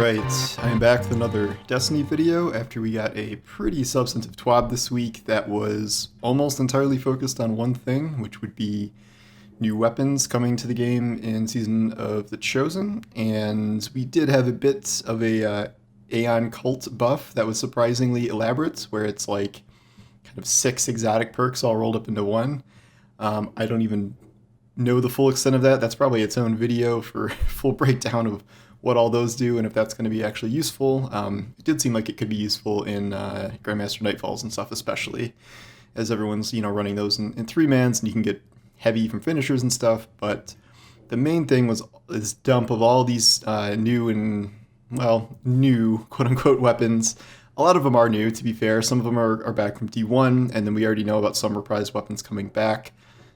Alright, I am back with another Destiny video after we got a pretty substantive TWAB this week that was almost entirely focused on one thing, which would be new weapons coming to the game in Season of the Chosen, and we did have a bit of a Aeon cult buff that was surprisingly elaborate, where it's like kind of 6 exotic perks all rolled up into one. I don't even know the full extent of that. That's probably its own video for full breakdown of what all those do and if that's going to be actually useful. It did seem like it could be useful in Grandmaster Nightfalls and stuff, especially as everyone's running those in 3-mans, and you can get heavy from finishers and stuff. But the main thing was this dump of all these new quote unquote weapons. A lot of them are new, to be fair. Some of them are back from D1, and then we already know about some reprised weapons coming back.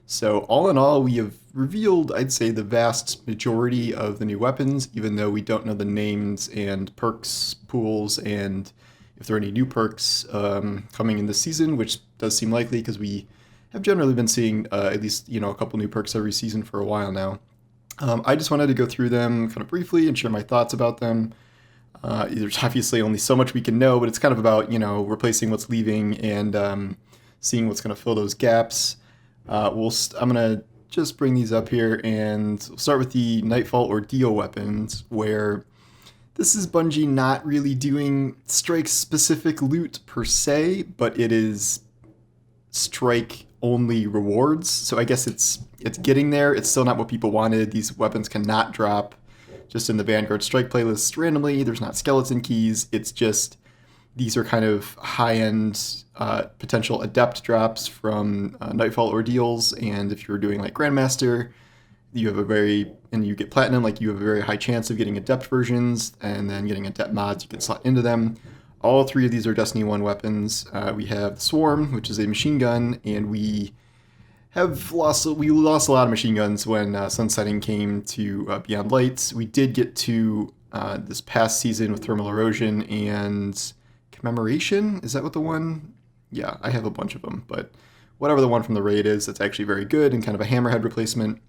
So all in all, we have revealed, I'd say, the vast majority of the new weapons, even though we don't know the names and perks pools and if there are any new perks coming in this season, which does seem likely because we have generally been seeing at least a couple new perks every season for a while now. I just wanted to go through them kind of briefly and share my thoughts about them. There's obviously only so much we can know, but it's kind of about replacing what's leaving and seeing what's going to fill those gaps. I'm going to just bring these up here and start with the Nightfall Ordeal weapons, where this is Bungie not really doing strike-specific loot per se, but it is strike-only rewards. So I guess it's getting there. It's still not what people wanted. These weapons cannot drop just in the Vanguard strike playlist randomly. There's not skeleton keys. It's just these are kind of high-end potential adept drops from Nightfall Ordeals, and if you're doing like Grandmaster, you get Platinum, like you have a very high chance of getting adept versions, and then getting adept mods you can slot into them. All 3 of these are Destiny 1 weapons. We have the Swarm, which is a machine gun, and we lost a lot of machine guns when Sunsetting came to Beyond Light. We did get to this past season with Thermal Erosion and Commemoration. Is that what the one? Yeah, I have a bunch of them, but whatever the one from the raid is, it's actually very good and kind of a hammerhead replacement,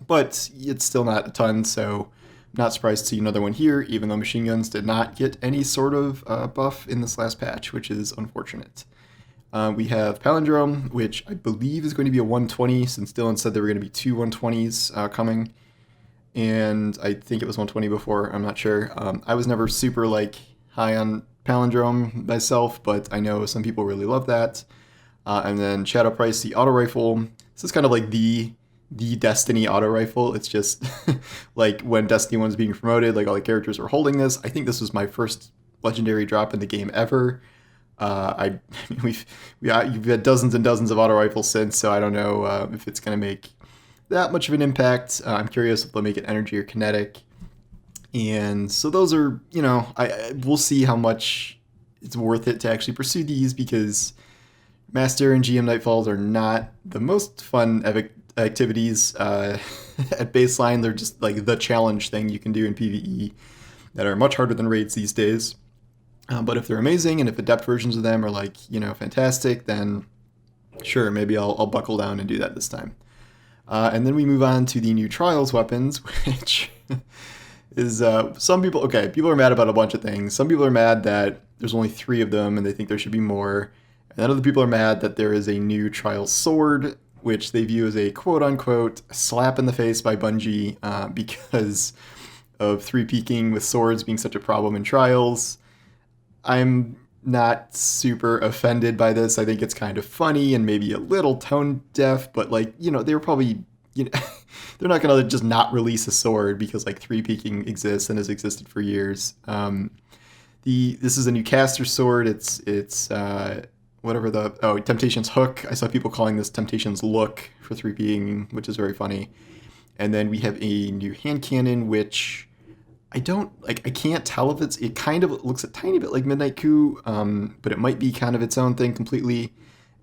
but it's still not a ton, so I'm not surprised to see another one here, even though machine guns did not get any sort of buff in this last patch, which is unfortunate. We have Palindrome, which I believe is going to be a 120, since Dylan said there were going to be 2 120s coming, and I think it was 120 before, I'm not sure. I was never super high on Palindrome myself, but I know some people really love that. And then Shadow Price, the auto rifle. This is kind of like the Destiny auto rifle. It's just like when Destiny 1 was being promoted, like all the characters were holding this. I think this was my first legendary drop in the game ever. You've had dozens and dozens of auto rifles since, so I don't know if it's going to make that much of an impact. I'm curious if they'll make it energy or kinetic. And so those are, we'll see how much it's worth it to actually pursue these, because Master and GM Nightfalls are not the most fun activities at baseline. They're just like the challenge thing you can do in PvE that are much harder than raids these days. But if they're amazing and if adept versions of them are fantastic, then sure, maybe I'll buckle down and do that this time. And then we move on to the new Trials weapons, which is people are mad about a bunch of things. Some people are mad that there's only 3 of them and they think there should be more. And then other people are mad that there is a new Trials sword, which they view as a quote-unquote slap in the face by Bungie because of 3-peaking with swords being such a problem in Trials. I'm not super offended by this. I think it's kind of funny and maybe a little tone deaf, but they were probably they're not going to just not release a sword because 3-peaking exists and has existed for years. This is a new caster sword. It's Temptation's Hook. I saw people calling this Temptation's Look for 3-peaking, which is very funny. And then we have a new hand cannon, which I can't tell if it kind of looks a tiny bit like Midnight Coup, but it might be kind of its own thing completely.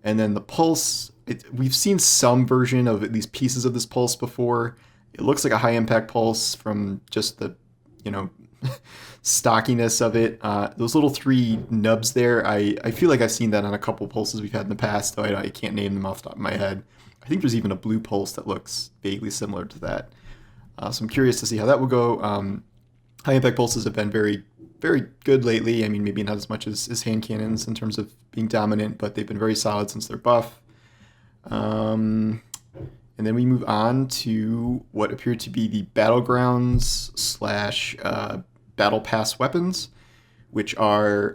And then the pulse, we've seen some version of at least pieces of this pulse before. It looks like a high impact pulse from just the, stockiness of it. Those little 3 nubs there, I feel like I've seen that on a couple pulses we've had in the past, though I can't name them off the top of my head. I think there's even a blue pulse that looks vaguely similar to that. So I'm curious to see how that will go. High impact pulses have been very, very good lately. I mean, maybe not as much as hand cannons in terms of being dominant, but they've been very solid since their buff. Um, and then we move on to what appear to be the battlegrounds slash battle pass weapons, which are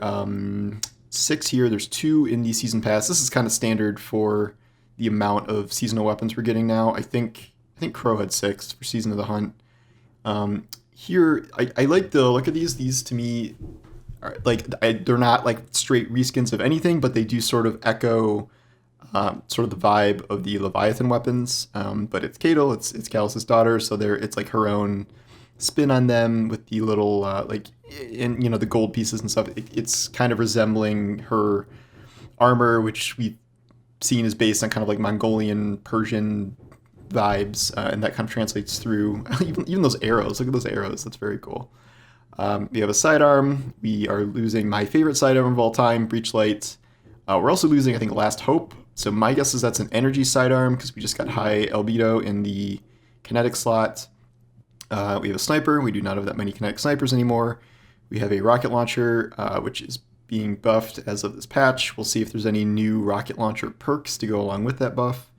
6 here. There's 2 in the season pass. This is kind of standard for the amount of seasonal weapons we're getting now. I think Crow had 6 for Season of the Hunt. Here, I like the look of these. These to me are like they're not like straight reskins of anything, but they do sort of echo sort of the vibe of the Leviathan weapons. But it's Cadel, it's Callus's daughter, so it's like her own spin on them with the little like in the gold pieces and stuff. It's kind of resembling her armor, which we've seen is based on kind of like Mongolian Persian vibes, and that kind of translates through even those arrows. Look at those arrows. That's very cool. We have a sidearm. We are losing my favorite sidearm of all time, Breachlight. We're also losing, I think, Last Hope. So my guess is that's an energy sidearm because we just got high albedo in the kinetic slot. We have a sniper. We do not have that many kinetic snipers anymore. We have a rocket launcher, which is being buffed as of this patch. We'll see if there's any new rocket launcher perks to go along with that buff.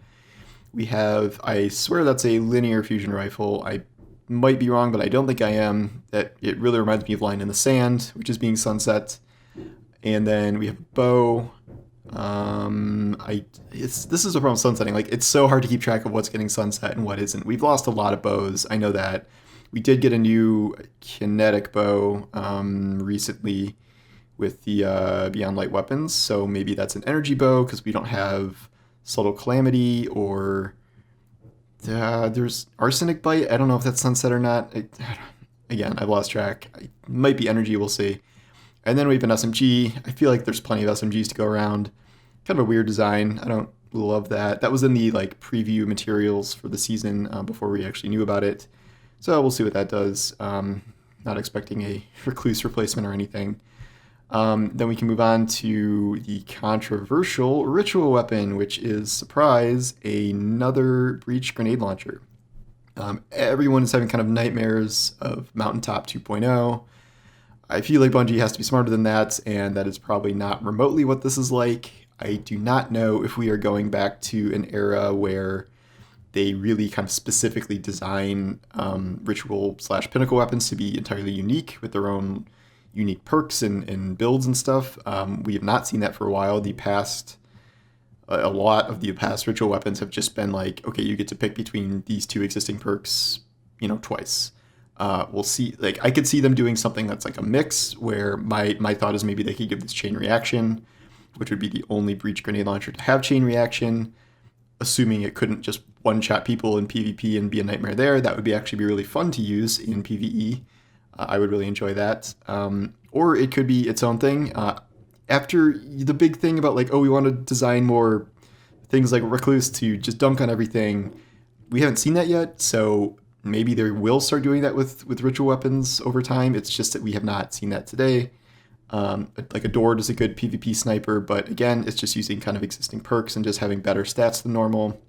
We have, I swear that's a linear fusion rifle. I might be wrong, but I don't think I am. That it really reminds me of Line in the Sand, which is being sunset. And then we have a bow. This is a problem sunsetting. Like, it's so hard to keep track of what's getting sunset and what isn't. We've lost a lot of bows. I know that. We did get a new kinetic bow recently with the Beyond Light weapons, so maybe that's an energy bow because we don't have Subtle Calamity, or there's Arsenic Bite. I don't know if that's sunset or not. Again, I've lost track. It might be energy, we'll see. And then we have an SMG. I feel like there's plenty of SMGs to go around. Kind of a weird design. I don't love that. That was in the like preview materials for the season before we actually knew about it. So we'll see what that does. Not expecting a Recluse replacement or anything. Then we can move on to the controversial ritual weapon, which is, surprise, another breach grenade launcher. Everyone is having kind of nightmares of Mountaintop 2.0. I feel like Bungie has to be smarter than that, and that is probably not remotely what this is like. I do not know if we are going back to an era where they really kind of specifically design ritual slash pinnacle weapons to be entirely unique with their own unique perks and builds and stuff. We have not seen that for a while. A lot of the past ritual weapons have just been like, okay, you get to pick between these 2 existing perks, twice. We'll see. Like, I could see them doing something that's like a mix, where my thought is maybe they could give this chain reaction, which would be the only breach grenade launcher to have chain reaction, assuming it couldn't just one-shot people in PvP and be a nightmare there. That would actually be really fun to use in PvE. I would really enjoy that. Or it could be its own thing. After the big thing about like, oh, we want to design more things like Recluse to just dunk on everything, we haven't seen that yet, so maybe they will start doing that with ritual weapons over time. It's just that we have not seen that today. Like Adored is a good PvP sniper, but again, it's just using kind of existing perks and just having better stats than normal.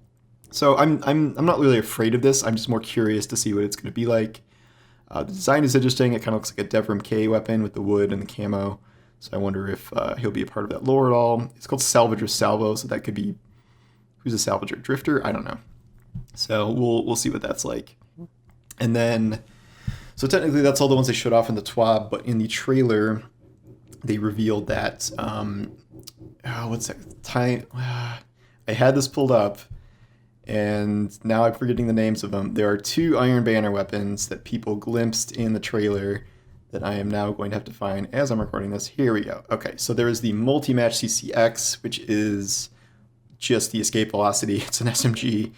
So I'm not really afraid of this. I'm just more curious to see what it's going to be like. The design is interesting. It kind of looks like a Devrim K weapon with the wood and the camo. So I wonder if he'll be a part of that lore at all. It's called Salvager Salvo, so that could be, who's a Salvager? Drifter? I don't know. So we'll see what that's like. And then, so technically that's all the ones they showed off in the TWAB, but in the trailer, they revealed that, what's that? I had this pulled up, and now I'm forgetting the names of them. There are 2 Iron Banner weapons that people glimpsed in the trailer that I am now going to have to find as I'm recording this. Here we go. Okay, so there is the Multi-Match CCX, which is just the escape velocity. It's an SMG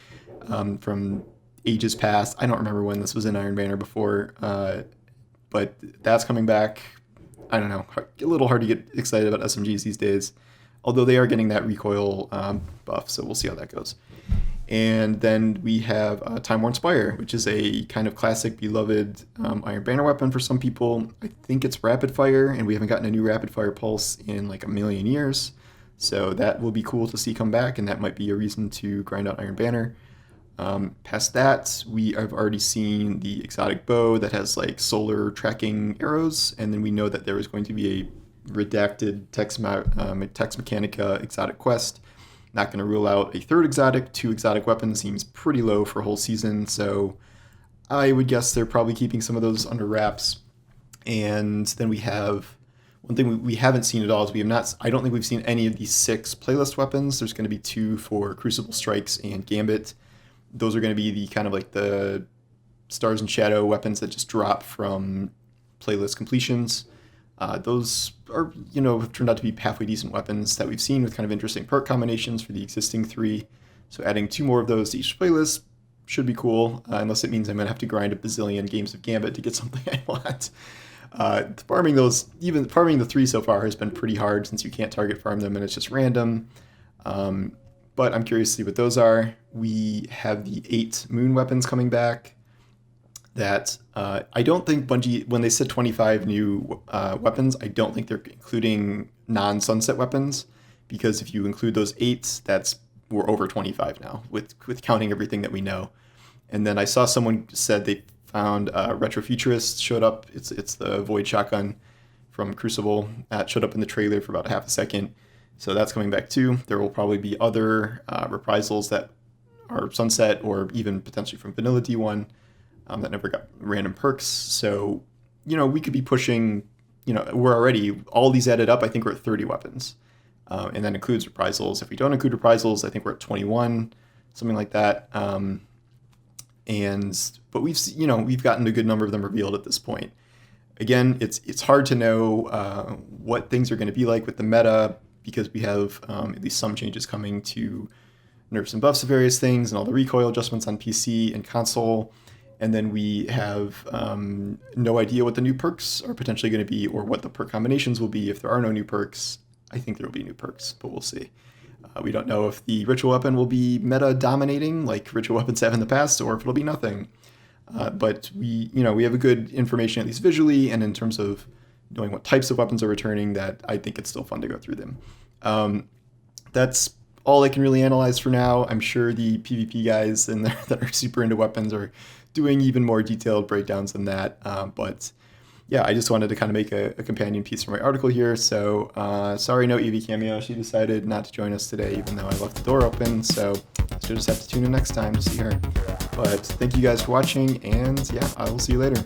from ages past. I don't remember when this was in Iron Banner before, but that's coming back. I don't know, a little hard to get excited about SMGs these days, although they are getting that recoil buff, so we'll see how that goes. And then we have Time Worn Spire, which is a kind of classic, beloved Iron Banner weapon for some people. I think it's rapid fire, and we haven't gotten a new rapid fire pulse in like a million years. So that will be cool to see come back, and that might be a reason to grind out Iron Banner. Past that, we have already seen the exotic bow that has like solar tracking arrows, and then we know that there is going to be a redacted Tex Mechanica exotic quest. Not going to rule out a third exotic. 2 exotic weapons seems pretty low for a whole season, so I would guess they're probably keeping some of those under wraps. And then we have one thing we haven't seen at all is we have not. I don't think we've seen any of these 6 playlist weapons. There's going to be 2 for Crucible Strikes and Gambit. Those are going to be the kind of like the Stars and Shadow weapons that just drop from playlist completions. Those are, have turned out to be halfway decent weapons that we've seen with kind of interesting perk combinations for the existing 3. So adding 2 more of those to each playlist should be cool, unless it means I'm going to have to grind a bazillion games of Gambit to get something I want. Farming the 3 so far has been pretty hard since you can't target farm them and it's just random. But I'm curious to see what those are. We have the 8 moon weapons coming back that I don't think Bungie, when they said 25 new weapons, I don't think they're including non-sunset weapons, because if you include those 8, we're over 25 now with counting everything that we know. And then I saw someone said they found Retrofuturist showed up. It's the Void shotgun from Crucible that showed up in the trailer for about half a second. So that's coming back too. There will probably be other reprisals that are sunset or even potentially from Vanilla D1 that never got random perks. So, we could be pushing, we're already, all these added up, I think we're at 30 weapons. And that includes reprisals. If we don't include reprisals, I think we're at 21, something like that. But we've gotten a good number of them revealed at this point. Again, it's hard to know what things are going to be like with the meta, because we have at least some changes coming to nerfs and buffs of various things and all the recoil adjustments on PC and console. And then we have no idea what the new perks are potentially going to be, or what the perk combinations will be. If there are no new perks, I think there will be new perks, but we'll see. We don't know if the ritual weapon will be meta dominating like ritual weapons have in the past, or if it'll be nothing. But we have a good information, at least visually, and in terms of knowing what types of weapons are returning, that I think it's still fun to go through them. That's all I can really analyze for now. I'm sure the PvP guys in there that are super into weapons are doing even more detailed breakdowns than that. But yeah, I just wanted to kind of make a companion piece for my article here. So sorry, no Evie cameo. She decided not to join us today, even though I left the door open. So she'll just have to tune in next time to see her. But thank you guys for watching, and yeah, I will see you later.